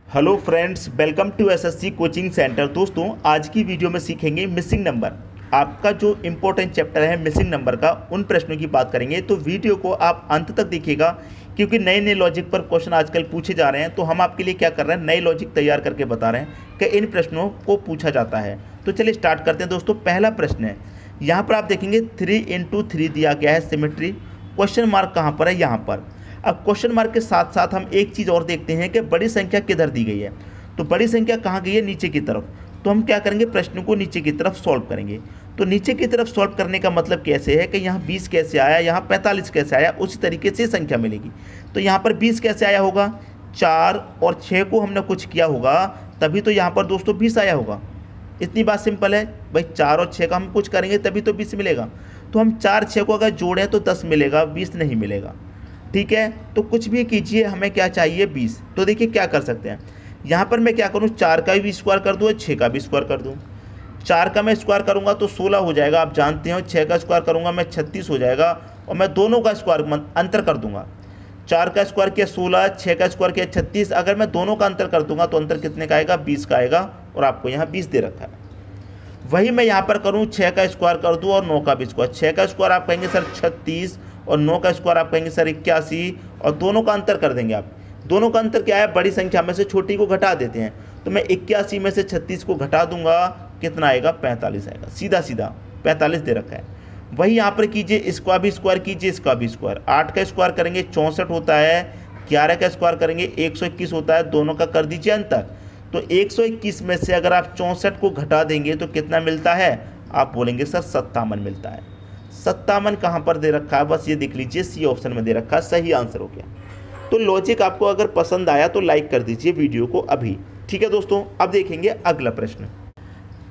Hello friends, welcome to SSC coaching centre. दोस्तों, आज की वीडियो में सीखेंगे मिसिंग नंबर। आपका जो इम्पोर्टेंट चैप्टर है मिसिंग नंबर का, उन प्रश्नों की बात करेंगे। तो वीडियो को आप अंत तक देखिएगा, क्योंकि नए नए लॉजिक पर क्वेश्चन आजकल पूछे जा रहे हैं। तो हम आपके लिए क्या कर रहे हैं, नए लॉजिक तैयार करके बता रहे हैं कि इन प्रश्नों को पूछा जाता है। तो चलिए स्टार्ट करते हैं। दोस्तों, पहला प्रश्न है, यहाँ पर आप देखेंगे 3 × 3 दिया गया है सिमेट्री। क्वेश्चन मार्क कहाँ पर है, यहाँ पर। अब क्वेश्चन मार्क के साथ साथ हम एक चीज़ और देखते हैं कि बड़ी संख्या किधर दी गई है। तो बड़ी संख्या कहाँ गई है, नीचे की तरफ। तो हम क्या करेंगे, प्रश्न को नीचे की तरफ सॉल्व करेंगे। तो नीचे की तरफ सॉल्व करने का मतलब कैसे है कि यहाँ 20 कैसे आया, यहाँ 45 कैसे आया, उसी तरीके से संख्या मिलेगी। तो यहाँ पर 20 कैसे आया होगा, 4 और 6 को हमने कुछ किया होगा, तभी तो यहाँ पर दोस्तों 20 आया होगा। इतनी बात सिंपल है भाई, 4 और 6 का हम कुछ करेंगे तभी तो 20 मिलेगा। तो हम 4 6 को अगर जोड़ें तो 10 मिलेगा, 20 नहीं मिलेगा। ठीक है, तो कुछ भी कीजिए, हमें क्या चाहिए, 20। तो देखिए क्या कर सकते हैं, यहाँ पर मैं क्या करूँ, 4 का भी स्क्वायर कर दूँ और 6 का भी स्क्वायर कर दूँ। 4 का मैं स्क्वायर करूँगा तो 16 हो जाएगा, आप जानते हो। 6 का स्क्वायर करूँगा मैं 36 हो जाएगा, और मैं दोनों का स्क्वायर अंतर कर दूंगा। 4 का स्क्वायर किया 16, 6 का स्क्वायर किया 36। अगर मैं दोनों का अंतर कर दूंगा तो अंतर कितने का आएगा, 20 का आएगा। और आपको यहाँ 20 दे रखा है। वही मैं यहाँ पर करूँ, 6 का स्क्वायर कर दूँ और 9 का भी स्क्वायर। 6 का स्क्वायर आप कहेंगे सर 36, और 9 का स्क्वायर आप कहेंगे सर 81, और दोनों का अंतर कर देंगे आप। दोनों का अंतर क्या है, बड़ी संख्या में से छोटी को घटा देते हैं। तो मैं 81 में से 36 को घटा दूंगा, कितना आएगा, 45 आएगा। सीधा सीधा 45 दे रखा है। वही यहाँ पर कीजिए, इसका भी स्क्वायर कीजिए, इसका भी स्क्वायर। 8 का स्क्वायर करेंगे 64 होता है, 11 का स्क्वायर करेंगे 121 होता है, दोनों का कर दीजिए अंतर। तो 121 में से अगर आप 64 को घटा देंगे तो कितना मिलता है, आप बोलेंगे सर 57 मिलता है। 57 कहाँ पर दे रखा है, बस ये देख लीजिए, सी ऑप्शन में दे रखा है, सही आंसर हो गया। तो लॉजिक आपको अगर पसंद आया तो लाइक कर दीजिए वीडियो को अभी। ठीक है दोस्तों, अब देखेंगे अगला प्रश्न।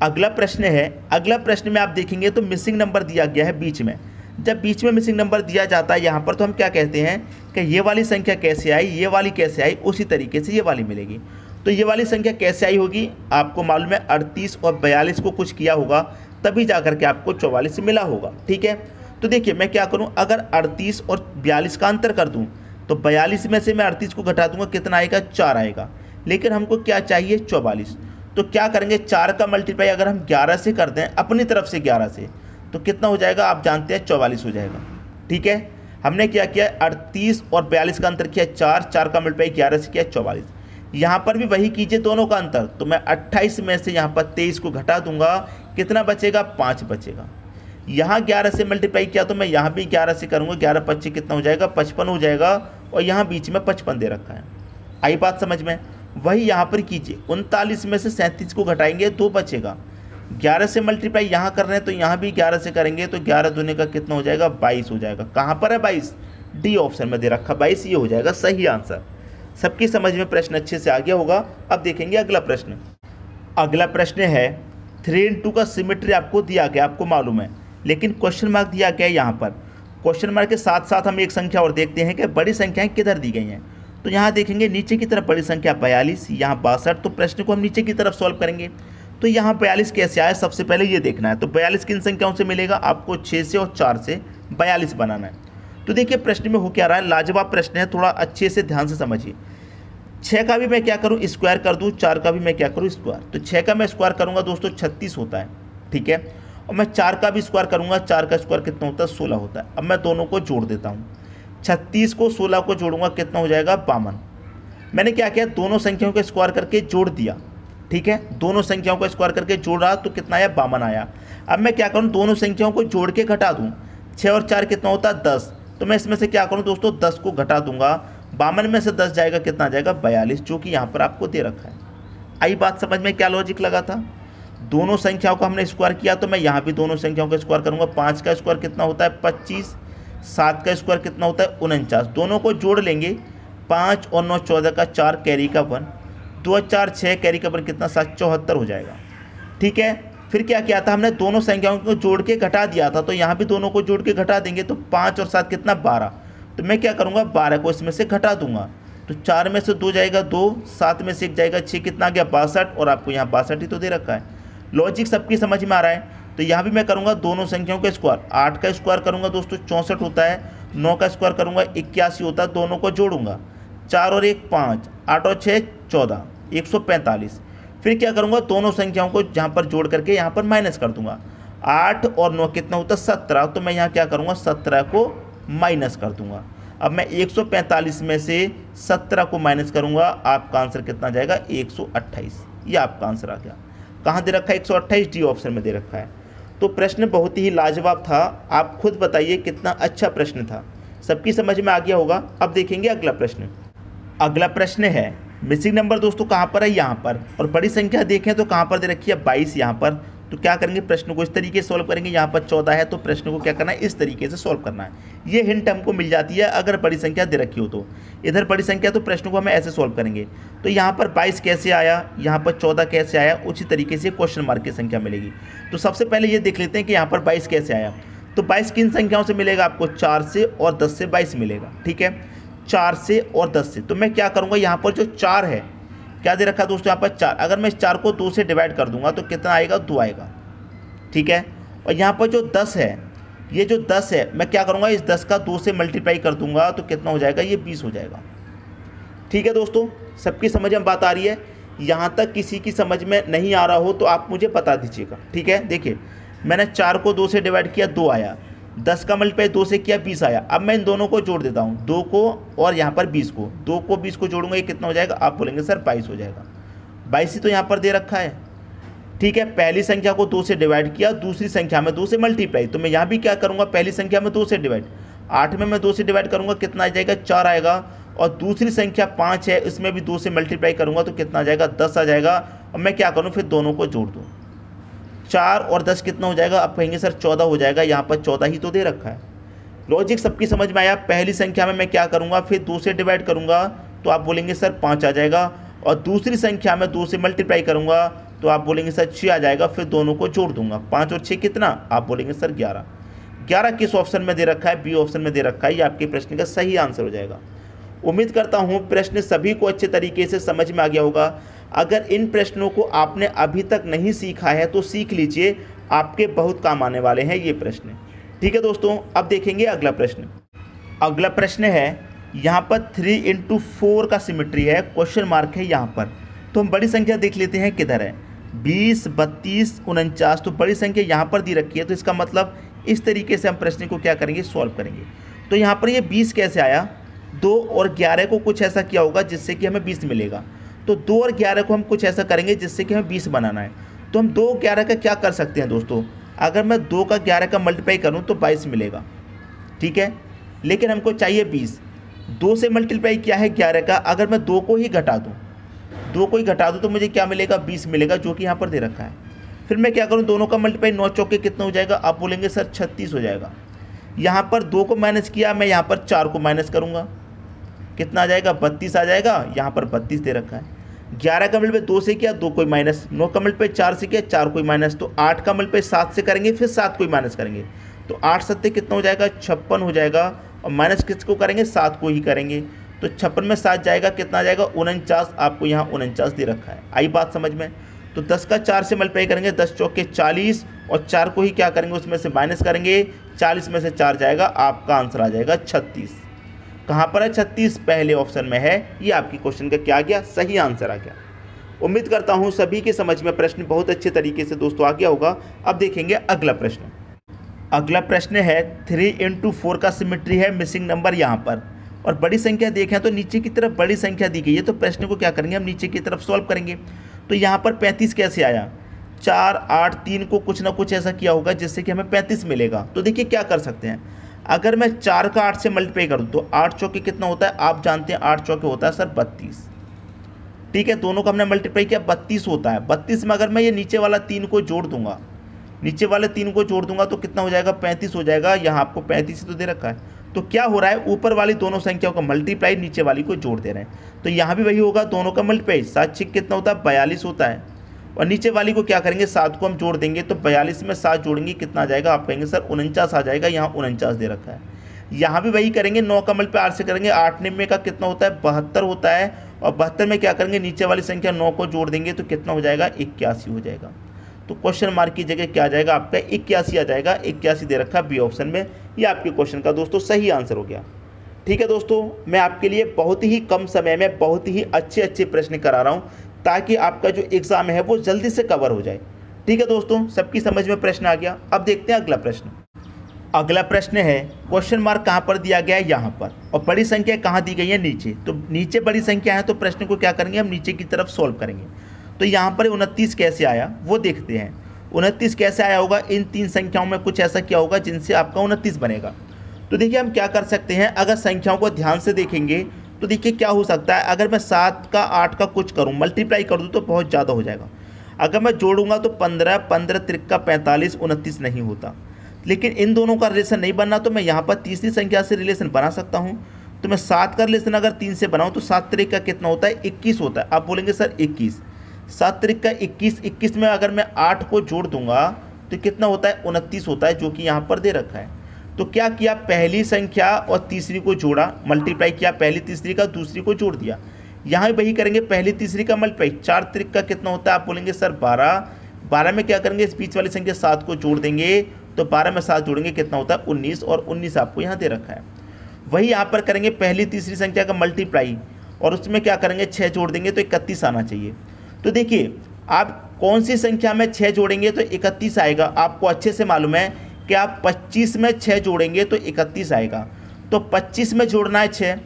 अगला प्रश्न है, अगला प्रश्न में आप देखेंगे तो मिसिंग नंबर दिया गया है बीच में। जब बीच में मिसिंग नंबर दिया जाता है यहाँ पर, तो हम क्या कहते हैं कि ये वाली संख्या कैसे आई, ये वाली कैसे आई, उसी तरीके से ये वाली मिलेगी। तो ये वाली संख्या कैसे आई होगी, आपको मालूम है 38 और 42 को कुछ किया होगा, तभी जाकर के आपको 44 मिला होगा। ठीक है, तो देखिए मैं क्या करूं, अगर 38 और 42 का अंतर कर दूं तो 42 में से मैं 38 को घटा दूंगा, कितना आएगा, 4 आएगा। लेकिन हमको क्या चाहिए, 44। तो क्या करेंगे, 4 का मल्टीप्लाई अगर हम 11 से कर दें, अपनी तरफ से 11 से, तो कितना हो जाएगा, आप जानते हैं 44 हो जाएगा। ठीक है, हमने क्या किया, 38 और 42 का अंतर किया 4, 4 का मल्टीप्लाई 11 से किया 44। यहाँ पर भी वही कीजिए, दोनों का अंतर। तो मैं 28 में से यहाँ पर 23 को घटा दूंगा, कितना बचेगा, 5 बचेगा। यहाँ 11 से मल्टीप्लाई किया तो मैं यहाँ भी 11 से करूँगा, 11 25 कितना हो जाएगा, 55 हो जाएगा। और यहाँ बीच में 55 दे रखा है। आई बात समझ में। वही यहाँ पर कीजिए, 39 में से 37 को घटाएंगे, 2 बचेगा। 11 से मल्टीप्लाई यहाँ कर रहे हैं तो यहाँ भी 11 से करेंगे, तो 11 दूने का कितना हो जाएगा, 22 हो जाएगा। कहाँ पर है 22, डी ऑप्शन में दे रखा 22, ये हो जाएगा सही आंसर। सबकी समझ में प्रश्न अच्छे से आ गया होगा। अब देखेंगे अगला प्रश्न। अगला प्रश्न है, 3 × 2 का सिमेट्री आपको दिया गया, आपको मालूम है, लेकिन क्वेश्चन मार्क दिया गया है यहाँ पर। क्वेश्चन मार्क के साथ साथ हम एक संख्या और देखते हैं कि बड़ी संख्याएं किधर दी गई हैं। तो यहाँ देखेंगे नीचे की तरफ बड़ी संख्या 42, यहाँ 62। तो प्रश्न को हम नीचे की तरफ सॉल्व करेंगे। तो यहाँ 42 कैसे आया, सबसे पहले ये देखना है। तो 42 किन संख्याओं से मिलेगा, आपको 6 से और 4 से 42 बनाना है। तो देखिए प्रश्न में हो क्या रहा है, लाजवाब प्रश्न है, थोड़ा अच्छे से ध्यान से समझिए। 6 का भी मैं क्या करूँ, स्क्वायर कर दूँ, 4 का भी मैं क्या करूँ, स्क्वायर। तो 6 का मैं स्क्वायर करूँगा दोस्तों 36 होता है। ठीक है, और मैं 4 का भी स्क्वायर करूँगा, 4 का स्क्वायर कितना होता है, 16 होता है। अब मैं दोनों को जोड़ देता हूँ, 36 को 16 को जोड़ूंगा, कितना हो जाएगा, 52। मैंने क्या किया, दोनों संख्याओं को स्क्वायर करके जोड़ दिया। ठीक है, दोनों संख्याओं को स्क्वायर करके जोड़ रहा तो कितना आया, 52 आया। अब मैं क्या करूँ, दोनों संख्याओं को जोड़ के घटा दूँ। 6 और 4 कितना होता है, 10। तो मैं इसमें से क्या करूँ दोस्तों, 10 को घटा दूंगा। 52 में से 10 जाएगा, कितना आ जाएगा, 42, जो कि यहाँ पर आपको दे रखा है। आई बात समझ में, क्या लॉजिक लगा था। दोनों संख्याओं को हमने स्क्वायर किया, तो मैं यहाँ भी दोनों संख्याओं का स्क्वायर करूँगा। 5 का स्क्वायर कितना होता है, 25। 7 का स्क्वायर कितना होता है, 49। दोनों को जोड़ लेंगे, 5 और 9 14 का 4, कैरी का 1, 2 और 4 6, कैरी का 1 कितना, 7 74 हो जाएगा। ठीक है, फिर क्या किया था, हमने दोनों संख्याओं को जोड़ के घटा दिया था, तो यहाँ भी दोनों को जोड़ के घटा देंगे। तो 5 और 7 कितना, 12। तो मैं क्या करूँगा, 12 को इसमें से घटा दूंगा। तो 4 में से 2 जाएगा 2, 7 में से 1 जाएगा 6, कितना आ गया, 62। और आपको यहाँ 62 ही तो दे रखा है। लॉजिक सबकी समझ में आ रहा है। तो यहाँ भी मैं करूँगा दोनों संख्याओं का स्क्वायर। 8 का स्क्वायर करूँगा दोस्तों 64 होता है, 9 का स्क्वायर करूँगा 81 होता है, दोनों को जोड़ूंगा। 4 और 1 5, 8 और 6 14, 145। फिर क्या करूँगा, दोनों संख्याओं को जहाँ पर जोड़ करके यहाँ पर माइनस कर दूंगा। 8 और 9 कितना होता है 17, तो मैं यहाँ क्या करूँगा 17 को माइनस कर दूंगा। अब मैं 145 में से 17 को माइनस करूँगा, आपका आंसर कितना जाएगा 128। ये आपका आंसर आ गया। कहाँ दे रखा है 128, डी ऑप्शन में दे रखा है। तो प्रश्न बहुत ही लाजवाब था, आप खुद बताइए कितना अच्छा प्रश्न था, सबकी समझ में आ गया होगा। अब देखेंगे अगला प्रश्न। अगला प्रश्न है मिसिंग नंबर दोस्तों कहाँ पर है, यहाँ पर, और बड़ी संख्या देखें तो कहाँ पर दे रखी है 22 यहाँ पर। तो क्या करेंगे, प्रश्न को इस तरीके से सॉल्व करेंगे। यहाँ पर 14 है तो प्रश्न को क्या करना है, इस तरीके से सॉल्व करना है। ये हिंट हमको मिल जाती है अगर बड़ी संख्या दे रखी हो तो। इधर बड़ी संख्या तो प्रश्न को हमें ऐसे सॉल्व करेंगे। तो यहाँ पर 22 कैसे आया, यहाँ पर 14 कैसे आया, उसी तरीके से क्वेश्चन मार्क की संख्या मिलेगी। तो सबसे पहले ये देख लेते हैं कि यहाँ पर 22 कैसे आया। तो 22 किन संख्याओं से मिलेगा आपको, 4 से और 10 से 22 मिलेगा। ठीक है, 4 से और 10 से। तो मैं क्या करूँगा, यहाँ पर जो 4 है, क्या दे रखा है दोस्तों यहाँ पर 4, अगर मैं इस 4 को 2 से डिवाइड कर दूंगा तो कितना आएगा, 2 आएगा। ठीक है, और यहाँ पर जो 10 है, ये जो 10 है, मैं क्या करूँगा इस 10 का 2 से मल्टीप्लाई कर दूंगा तो कितना हो जाएगा, ये 20 हो जाएगा। ठीक है दोस्तों, सबकी समझ में बात आ रही है। यहाँ तक किसी की समझ में नहीं आ रहा हो तो आप मुझे बता दीजिएगा। ठीक है, देखिए मैंने 4 को 2 से डिवाइड किया, 2 आया। 10 का मल्टीप्लाई 2 से किया, 20 आया। अब मैं इन दोनों को जोड़ देता हूँ, 2 को और यहाँ पर 20 को। 2 को 20 को जोड़ूंगा, ये कितना हो जाएगा, आप बोलेंगे सर 22 हो जाएगा। 22 ही तो यहाँ पर दे रखा है। ठीक है, पहली संख्या को 2 से डिवाइड किया, दूसरी संख्या में 2 से मल्टीप्लाई। तो मैं यहाँ भी क्या करूँगा, पहली संख्या में 2 से डिवाइड, 8 में मैं 2 से डिवाइड करूँगा, कितना आ जाएगा, 4 आएगा। और दूसरी संख्या 5 है, इसमें भी 2 से मल्टीप्लाई करूँगा तो कितना आ जाएगा, 10 आ जाएगा। और मैं क्या करूँ, फिर दोनों को जोड़ दूँ। 4 और 10 कितना हो जाएगा, आप कहेंगे सर 14 हो जाएगा। यहाँ पर 14 ही तो दे रखा है। लॉजिक सबकी समझ में आया। पहली संख्या में मैं क्या करूँगा, फिर 2 से डिवाइड करूँगा तो आप बोलेंगे सर 5 आ जाएगा। और दूसरी संख्या में 2 से मल्टीप्लाई करूँगा तो आप बोलेंगे सर 6 आ जाएगा। फिर दोनों को जोड़ दूंगा, 5 और 6 कितना, आप बोलेंगे सर 11। 11 किस ऑप्शन में दे रखा है, बी ऑप्शन में दे रखा है। ये आपके प्रश्न का सही आंसर हो जाएगा। उम्मीद करता हूँ प्रश्न सभी को अच्छे तरीके से समझ में आ गया होगा। अगर इन प्रश्नों को आपने अभी तक नहीं सीखा है तो सीख लीजिए, आपके बहुत काम आने वाले हैं ये प्रश्न। ठीक है दोस्तों, अब देखेंगे अगला प्रश्न। अगला प्रश्न है, यहाँ पर 3 × 4 का सिमेट्री है, क्वेश्चन मार्क है यहाँ पर। तो हम बड़ी संख्या देख लेते हैं किधर है, 20, 32, 49। तो बड़ी संख्या यहाँ पर दी रखी है, तो इसका मतलब इस तरीके से हम प्रश्न को क्या करेंगे, सॉल्व करेंगे। तो यहाँ पर ये 20 कैसे आया, 2 और 11 को कुछ ऐसा किया होगा जिससे कि हमें 20 मिलेगा। तो 2 और 11 को हम कुछ ऐसा करेंगे जिससे कि हमें 20 बनाना है। तो हम 2 और 11 का क्या कर सकते हैं दोस्तों, अगर मैं 2 का 11 का मल्टीप्लाई करूँ तो 22 मिलेगा। ठीक है, लेकिन हमको चाहिए 20। 2 से मल्टीप्लाई किया है 11 का, अगर मैं 2 को ही घटा दूँ तो मुझे क्या मिलेगा, 20 मिलेगा, जो कि यहाँ पर दे रखा है। फिर मैं क्या करूँ, दोनों का मल्टीप्लाई 9 चौके कितना हो जाएगा, आप बोलेंगे सर 36 हो जाएगा। यहाँ पर 2 को माइनस किया, मैं यहाँ पर 4 को माइनस करूँगा, कितना आ जाएगा, 32 आ जाएगा। यहाँ पर 32 दे रखा है। 11 का मल्टीप्लाई 2 से किया, 2 कोई माइनस। 9 का मल्टीप्लाई 4 से किया, 4 कोई माइनस। तो 8 का मल्टीप्लाई 7 से करेंगे, फिर 7 कोई माइनस करेंगे। तो 8 7 कितना हो जाएगा, 56 हो जाएगा। और माइनस किसको करेंगे, 7 को ही करेंगे। तो 56 में 7 जाएगा, कितना आ जाएगा, 49। आपको यहाँ 49 दे रखा है। आई बात समझ में। तो 10 का 4 से मल्टीप्लाई करेंगे, 10 चौके 40, और 4 को ही क्या करेंगे, उसमें से माइनस करेंगे। 40 में से 4 जाएगा, आपका आंसर आ जाएगा 36। कहाँ पर है 36, पहले ऑप्शन में है। ये आपकी क्वेश्चन का क्या आ गया, सही आंसर आ गया। उम्मीद करता हूँ सभी के समझ में प्रश्न बहुत अच्छे तरीके से दोस्तों आ गया होगा। अब देखेंगे अगला प्रश्न। अगला प्रश्न है 3 × 4 का सिमेट्री है, मिसिंग नंबर यहाँ पर। और बड़ी संख्या देखें तो नीचे की तरफ बड़ी संख्या दी गई है, तो प्रश्न को क्या करेंगे, हम नीचे की तरफ सॉल्व करेंगे। तो यहाँ पर 35 कैसे आया, 4, 8, 3 को कुछ ना कुछ ऐसा किया होगा जिससे कि हमें 35 मिलेगा। तो देखिए क्या कर सकते हैं, अगर मैं 4 का 8 से मल्टीप्लाई करूँ तो 8 चौके कितना होता है, आप जानते हैं 8 चौके होता है सर 32। ठीक है, दोनों का हमने मल्टीप्लाई किया, 32 होता है। 32 में अगर मैं ये नीचे वाला 3 को जोड़ दूंगा, नीचे वाले 3 को जोड़ दूंगा तो कितना हो जाएगा, 35 हो जाएगा। यहाँ आपको 35 तो दे रखा है। तो क्या हो रहा है, ऊपर वाली दोनों संख्याओं का मल्टीप्लाई नीचे वाली को जोड़ दे रहे हैं। तो यहाँ भी वही होगा, दोनों का मल्टीप्लाई। 7 6 कितना होता है, 42 होता है। और नीचे वाली को क्या करेंगे, 7 को हम जोड़ देंगे। तो 42 में 7 जोड़ेंगे, कितना आ जाएगा, आप कहेंगे सर 49 आ जाएगा। यहाँ 49 दे रखा है। यहाँ भी वही करेंगे, 9 का मल्टीप्लाई 8 से करेंगे। 8 9 का कितना होता है, 72 होता है। और 72 में क्या करेंगे, नीचे वाली संख्या 9 को जोड़ देंगे तो कितना हो जाएगा, 81 हो जाएगा। तो क्वेश्चन मार्क की जगह क्या आ जाएगा, आपका 81 आ जाएगा। 81 दे रखा है बी ऑप्शन में। ये आपके क्वेश्चन का दोस्तों सही आंसर हो गया। ठीक है दोस्तों, मैं आपके लिए बहुत ही कम समय में बहुत ही अच्छे प्रश्न करा रहा हूँ ताकि आपका जो एग्ज़ाम है वो जल्दी से कवर हो जाए। ठीक है दोस्तों, सबकी समझ में प्रश्न आ गया। अब देखते हैं अगला प्रश्न। अगला प्रश्न है क्वेश्चन मार्क कहाँ पर दिया गया है, यहाँ पर, और बड़ी संख्या कहाँ दी गई है, नीचे। तो नीचे बड़ी संख्या है तो प्रश्न को क्या करेंगे, हम नीचे की तरफ सॉल्व करेंगे। तो यहाँ पर 29 कैसे आया वो देखते हैं। 29 कैसे आया होगा, इन 3 संख्याओं में कुछ ऐसा किया होगा जिनसे आपका 29 बनेगा। तो देखिए हम क्या कर सकते हैं, अगर संख्याओं को ध्यान से देखेंगे तो देखिए क्या हो सकता है, अगर मैं 7 का 8 का कुछ करूँ, मल्टीप्लाई कर दूँ तो बहुत ज़्यादा हो जाएगा। अगर मैं जोड़ूंगा तो 15, 15 त्रिक्का 45, 29 नहीं होता। लेकिन इन दोनों का रिलेशन नहीं बनना तो मैं यहाँ पर तीसरी संख्या से रिलेशन बना सकता हूँ। तो मैं 7 का रिलेशन अगर 3 से बनाऊँ तो 7 त्रिक्का कितना होता है, 21 होता है। आप बोलेंगे सर 21, 7 त्रिक्का 21, 21 में अगर मैं 8 को जोड़ दूंगा तो कितना होता है, 29 होता है, जो कि यहाँ पर दे रखा है। तो क्या किया, पहली संख्या और तीसरी को जोड़ा, मल्टीप्लाई किया, पहली तीसरी का, दूसरी को जोड़ दिया। यहाँ वही करेंगे, पहली तीसरी का मल्टीप्लाई, 4 त्रिक्का कितना होता है, आप बोलेंगे सर 12, 12 में क्या करेंगे, इस बीच वाली संख्या 7 को जोड़ देंगे, तो 12 में 7 जोड़ेंगे कितना होता है, 19, और 19 आपको यहाँ दे रखा है। वही यहाँ पर करेंगे पहली तीसरी संख्या का मल्टीप्लाई, और उसमें क्या करेंगे, 6 जोड़ देंगे तो 31 आना चाहिए। तो देखिए आप कौन सी संख्या में 6 जोड़ेंगे तो 31 आएगा, आपको अच्छे से मालूम है कि आप 25 में 6 जोड़ेंगे तो 31 आएगा। तो 25 में जोड़ना है 6,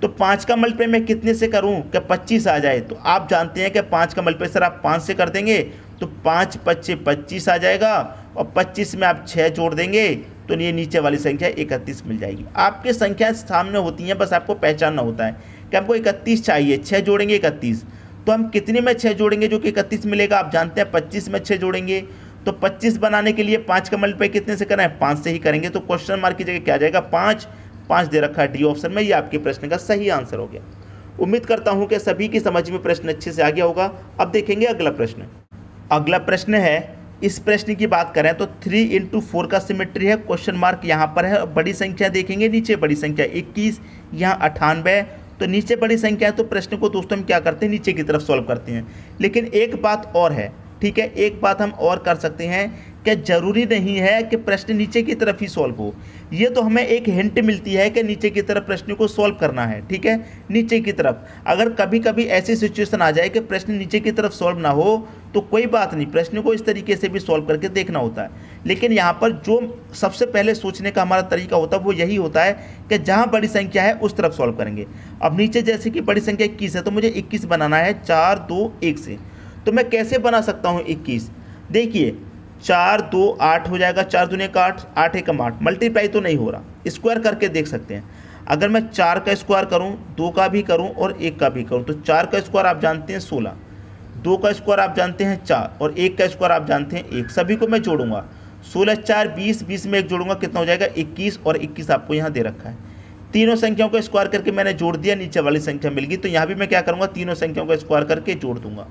तो 5 का मल्टीप्लाई मैं कितने से करूं कि 25 आ जाए। तो आप जानते हैं कि 5 का मल्टीप्लाई सर आप 5 से कर देंगे तो 5 पच्चे 25 आ जाएगा, और 25 में आप 6 जोड़ देंगे तो ये नीचे वाली संख्या 31 मिल जाएगी। आपके संख्या सामने होती हैं, बस आपको पहचानना होता है कि हमको 31 चाहिए, 6 जोड़ेंगे 31। तो हम कितने में 6 जोड़ेंगे जो कि 31 मिलेगा, आप जानते हैं 25 में 6 जोड़ेंगे। तो 25 बनाने के लिए 5 का मल्टीप्लाई कितने से करना है, 5 से ही करेंगे। तो क्वेश्चन मार्क की जगह क्या आ जाएगा, 5, 5 दे रखा है डी ऑप्शन में। ये आपके प्रश्न का सही आंसर हो गया। उम्मीद करता हूं कि सभी की समझ में प्रश्न अच्छे से आ गया होगा। अब देखेंगे अगला प्रश्न। अगला प्रश्न है, इस प्रश्न की बात करें तो 3 × 4 का सिमेट्री है, क्वेश्चन मार्क यहाँ पर है। बड़ी संख्या देखेंगे, नीचे बड़ी संख्या 21, यहाँ 98, तो नीचे बड़ी संख्या है। तो प्रश्न को दोस्तों हम क्या करते हैं, नीचे की तरफ सॉल्व करते हैं। लेकिन एक बात और है, ठीक है, एक बात हम और कर सकते हैं कि जरूरी नहीं है कि प्रश्न नीचे की तरफ ही सॉल्व हो। ये तो हमें एक हिंट मिलती है कि नीचे की तरफ प्रश्न को सॉल्व करना है, ठीक है, नीचे की तरफ। अगर कभी कभी ऐसी सिचुएशन आ जाए कि प्रश्न नीचे की तरफ सॉल्व ना हो तो कोई बात नहीं, प्रश्न को इस तरीके से भी सॉल्व करके देखना होता है। लेकिन यहाँ पर जो सबसे पहले सोचने का हमारा तरीका होता है वो यही होता है कि जहाँ बड़ी संख्या है उस तरफ सॉल्व करेंगे। अब नीचे जैसे कि बड़ी संख्या 21 है तो मुझे 21 बनाना है 4, 2, 1 से। तो मैं कैसे बना सकता हूँ 21, देखिए 4, 2, 8 हो जाएगा, 4 दूने का 8, 8 एकम 8, मल्टीप्लाई तो नहीं हो रहा, स्क्वायर करके देख सकते हैं। अगर मैं 4 का स्क्वायर करूं, 2 का भी करूं और 1 का भी करूं तो 4 का स्क्वायर आप जानते हैं 16, 2 का स्क्वायर आप जानते हैं 4 और 1 का स्क्वायर आप जानते हैं 1। सभी को मैं जोड़ूंगा, 16, 4, 20, 20 में 1 जोड़ूंगा कितना हो जाएगा 21, और 21 आपको यहाँ दे रखा है। तीनों संख्याओं को स्क्वायर करके मैंने जोड़ दिया, नीचे वाली संख्या मिल गई। तो यहाँ भी मैं क्या करूँगा, तीनों संख्याओं को स्क्वायर करके जोड़ दूंगा।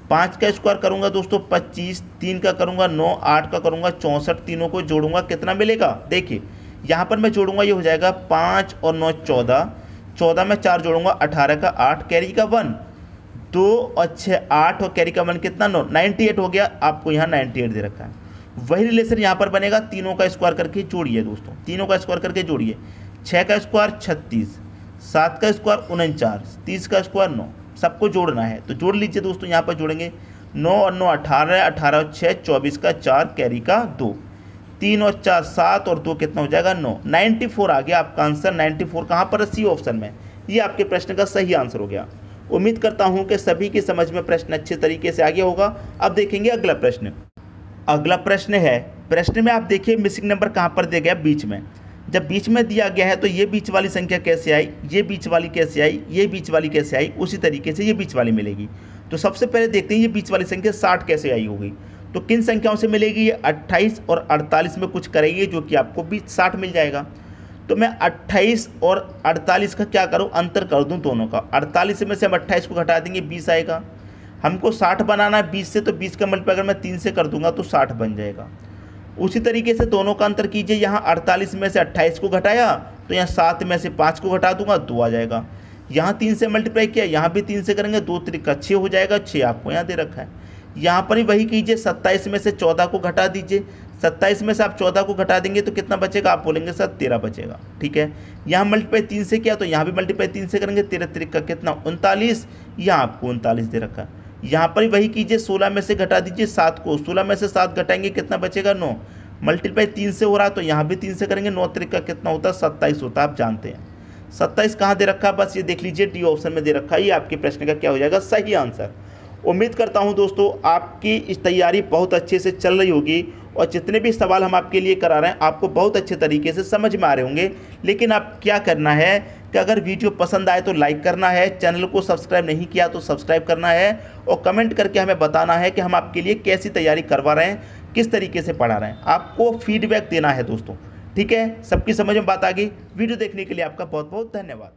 5 का स्क्वायर करूंगा दोस्तों 25, 3 का करूंगा 9, 8 का करूंगा 64, तीनों को जोड़ूंगा कितना मिलेगा, देखिए यहाँ पर मैं जोड़ूंगा, ये हो जाएगा 5 और 9 14, 14 में 4 जोड़ूंगा 18 का 8, कैरी का 1, 2 और 6 8 और कैरी का 1 कितना 9, 98 हो गया। आपको यहाँ 98 दे रखा है। वही रिलेशन यहाँ पर बनेगा, तीनों का स्क्वायर करके जोड़िए दोस्तों, तीनों का स्क्वायर करके जोड़िए। 6 का स्क्वायर 36, 7 का स्क्वायर 49, 30 का स्क्वायर 9, सबको जोड़ना है तो जोड़ लीजिए दोस्तों। यहाँ पर जोड़ेंगे 9 और 9 18, 18 और 6 24 का 4, कैरी का 2, 3 और 4 7 और 2 कितना हो जाएगा 9, 94 आ गया आपका आंसर। 94 कहाँ पर, सी ऑप्शन में। ये आपके प्रश्न का सही आंसर हो गया। उम्मीद करता हूँ कि सभी की समझ में प्रश्न अच्छे तरीके से आ गया होगा। अब देखेंगे अगला प्रश्न। अगला प्रश्न है, प्रश्न में आप देखिए मिसिंग नंबर कहाँ पर दिया गया, बीच में। जब बीच में दिया गया है तो ये बीच वाली संख्या कैसे आई, ये बीच वाली कैसे आई, ये बीच वाली कैसे आई, उसी तरीके से ये बीच वाली मिलेगी। तो सबसे पहले देखते हैं ये बीच वाली संख्या 60 कैसे आई होगी। तो किन संख्याओं से मिलेगी, ये 28 और 48 में कुछ करेंगे जो कि आपको भी 60 मिल जाएगा। तो मैं 28 और 48 का क्या करूँ, अंतर कर दूँ दोनों का। 48 में से हम 28 को घटा देंगे 20 आएगा। हमको 60 बनाना है 20 से, तो 20 का मल्टीप्लाई अगर मैं 3 से कर दूंगा तो 60 बन जाएगा। उसी तरीके से दोनों का अंतर कीजिए, यहाँ 48 में से 28 को घटाया तो यहाँ 7 में से 5 को घटा दूंगा 2 आ जाएगा। यहाँ 3 से मल्टीप्लाई किया, यहाँ भी 3 से करेंगे 2 त्रिक 6 हो जाएगा, 6 आपको यहाँ दे रखा है। यहाँ पर ही वही कीजिए, 27 में से 14 को घटा दीजिए। 27 में से आप 14 को घटा देंगे तो कितना बचेगा, आप बोलेंगे सर 13 बचेगा, ठीक है। यहाँ मल्टीप्लाई 3 से किया तो यहाँ भी मल्टीप्लाई 3 से करेंगे, 13 त्रिक का कितना 39, यहाँ आपको 39 दे रखा है। यहाँ पर वही कीजिए, 16 में से घटा दीजिए 7 को, 16 में से 7 घटाएंगे कितना बचेगा 9, मल्टीप्लाई 3 से हो रहा है तो यहाँ भी 3 से करेंगे, 9 त्रिका कितना होता है 27 होता है। आप जानते हैं 27 कहाँ दे रखा है, बस ये देख लीजिए डी ऑप्शन में दे रखा है। ये आपके प्रश्न का क्या हो जाएगा, सही आंसर। उम्मीद करता हूँ दोस्तों आपकी इस तैयारी बहुत अच्छे से चल रही होगी और जितने भी सवाल हम आपके लिए करा रहे हैं आपको बहुत अच्छे तरीके से समझ में आ रहे होंगे। लेकिन आप क्या करना है कि अगर वीडियो पसंद आए तो लाइक करना है, चैनल को सब्सक्राइब नहीं किया तो सब्सक्राइब करना है और कमेंट करके हमें बताना है कि हम आपके लिए कैसी तैयारी करवा रहे हैं, किस तरीके से पढ़ा रहे हैं। आपको फीडबैक देना है दोस्तों, ठीक है। सबकी समझ में बात आ गई। वीडियो देखने के लिए आपका बहुत बहुत धन्यवाद।